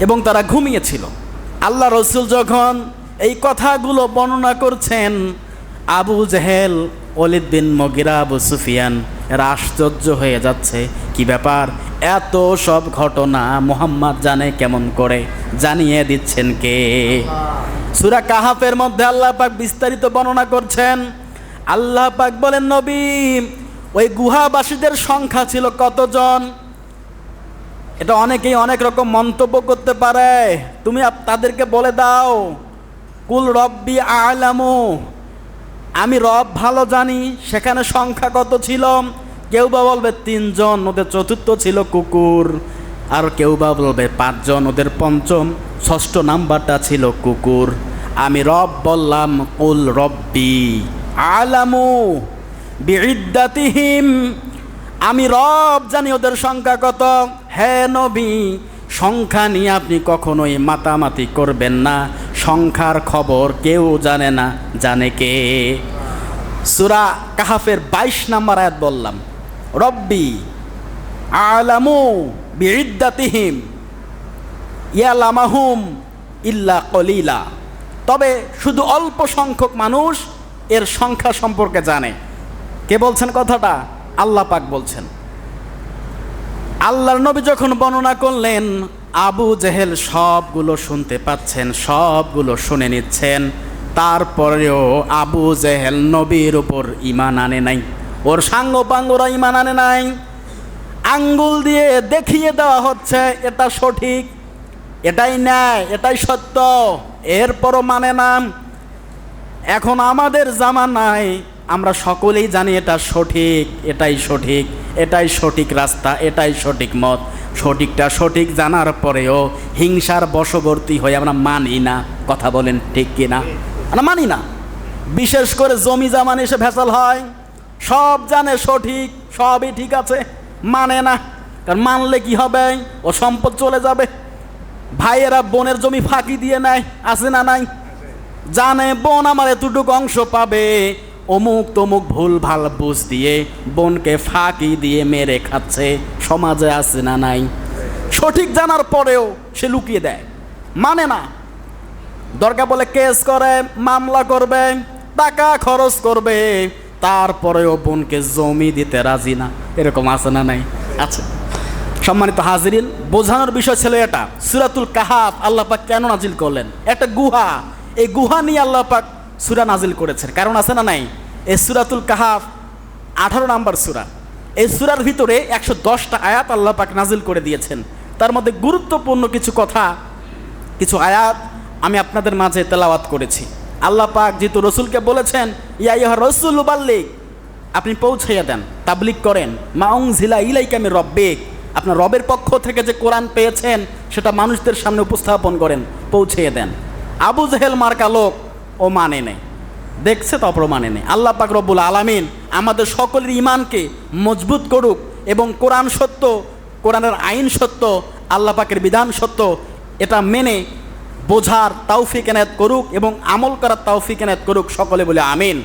এবং তারা ঘুমিয়েছিল। আল্লাহ রসুল যখন এই কথাগুলো বর্ণনা করছেন, আবু জেহেল, ওয়ালিদ বিন মুগিরা, আবু সুফিয়ান এরা আশ্চর্য হয়ে যাচ্ছে, কি ব্যাপার, এত সব ঘটনা মুহাম্মদ জানে কেমন করে, জানিয়ে দিচ্ছেন কে? সূরা কাহাফের মধ্যে আল্লাহ পাক বিস্তারিত বর্ণনা করছেন। আল্লাহ পাক বলেন, নবী, ওই গুহাবাসীদের সংখ্যা ছিল কতজন? এটা অনেকেই অনেক রকম মন্তব্য করতে পারে, তুমি তাদেরকে বলে দাও, কুল রব্বি আ'লামু, আমি রব ভালো জানি, সেখানে সংখ্যা কত ছিল। কেউ বা বলবে 3 জন, ওদের চতুর্থ ছিল কুকুর। আর কেউ বা বলবে 5 জন, ওদের পঞ্চম, ষষ্ঠ নাম্বারটা ছিল কুকুর। আমি রব বললাম, কুল রব্বি আ'লামু বিইদ্দাতিহিম, আমি রব জানি ওদের সংখ্যা কত। হে নবী, সংখ্যা নিয়ে আপনি কখনোই মাতামাতি করবেন না, সংখ্যার খবর কেউ জানে না, জানে কে? সূরা কাহাফের 22 নম্বর আয়াত বললাম, রব্বি আ'লামু বিইদ্দাতিহিম ইয়ালামাহুম ইল্লা কলিলা, তবে শুধু অল্প সংখ্যক মানুষ এর সংখ্যা সম্পর্কে জানে। কে বলছেন কথাটা? আল্লাহ পাক বলছেন। আল্লাহর নবী যখন বর্ণনা করলেন, আবু জেহেল সবগুলো শুনতে পাচ্ছেন, সবগুলো শুনে নিচ্ছেন, তারপরেও আবু জেহেল নবীর উপর ঈমান আনে নাই, ওর সাঙ্গপাঙ্গরা ঈমান আনে নাই। আঙ্গুল দিয়ে দেখিয়ে দেওয়া হচ্ছে এটা সঠিক, এটাই ন্যায়, এটাই সত্য, এরপরও মানে না। এখন আমাদের জামানায় আমরা সকলেই জানি এটা সঠিক, এটাই সঠিক, এটাই সঠিক রাস্তা, এটাই সঠিক মত। সঠিকটা সঠিক জানার পরেও হিংসার বশবর্তী হয়ে আমরা মানি না। কথা বলেন ঠিক কিনা? আমরা মানি না। বিশেষ করে জমি জামান এসে ভেজাল হয়, সব জানে সঠিক, সবই ঠিক আছে, মানে না। কারণ মানলে কি হবে? ও সম্পদ চলে যাবে। ভাইয়েরা বোনের জমি ফাঁকি দিয়ে নেয়, আছে না নাই? জানে বোন আমার এতটুকু অংশ পাবে, অমুক তমুক ভুল ভাল বুঝ দিয়ে বোনকে ফাঁকি দিয়ে মেরে খাচ্ছে, সমাজে আছে না নাই? সঠিক জানার পরেও সে লুকিয়ে দেয়, মানে না। দরকার বলে কেস করে, মামলা করবে, টাকা খরচ করবে, তারপরেও বোনকে জমি দিতে রাজি না। এরকম আছে না নাই? আচ্ছা, সম্মানিত হাজিরিন, বোঝানোর বিষয় ছিল এটা। সূরাতুল কাহাফ আল্লাহ পাক কেন নাজিল করলেন? একটা গুহা, এই গুহা নিয়ে আল্লাহ পাক সূরা নাজিল করেছেন, কারণ আছে না নাই? এই সূরাতুল কাহাফ 18 নম্বর সূরা। এই সূরার ভিতরে 110টা আয়াত আল্লাহ পাক নাজিল করে দিয়েছেন। তার মধ্যে গুরুত্বপূর্ণ কিছু কথা, কিছু আয়াত আমি আপনাদের মাঝে তেলাওয়াত করেছি। আল্লাহ পাক যেহেতু রসুলকে বলেছেন, ইয়া আইয়ুহা রাসূলু বাল্লিগ, আপনি পৌঁছাইয়া দেন, তাবলিগ করেন, মা উনজিলা ইলাইকা মির রাব্বিক, আপনার রবের পক্ষ থেকে যে কোরআন পেয়েছেন সেটা মানুষদের সামনে উপস্থাপন করেন, পৌঁছিয়ে দেন। আবু জেহেল মার্কা লোক, ও মানে নেই, দেখছে তারপর মানে নেই। আল্লাহ পাক রব্বুল আলামিন আমাদের সকলের ঈমানকে মজবুত করুক এবং কোরআন সত্য, কোরআনের আইন সত্য, আল্লাহ পাকের বিধান সত্য, এটা মেনে বোঝার তৌফিক এনায়েত করুক এবং আমল করার তৌফিক এনায়েত করুক। সকলে বলে আমিন।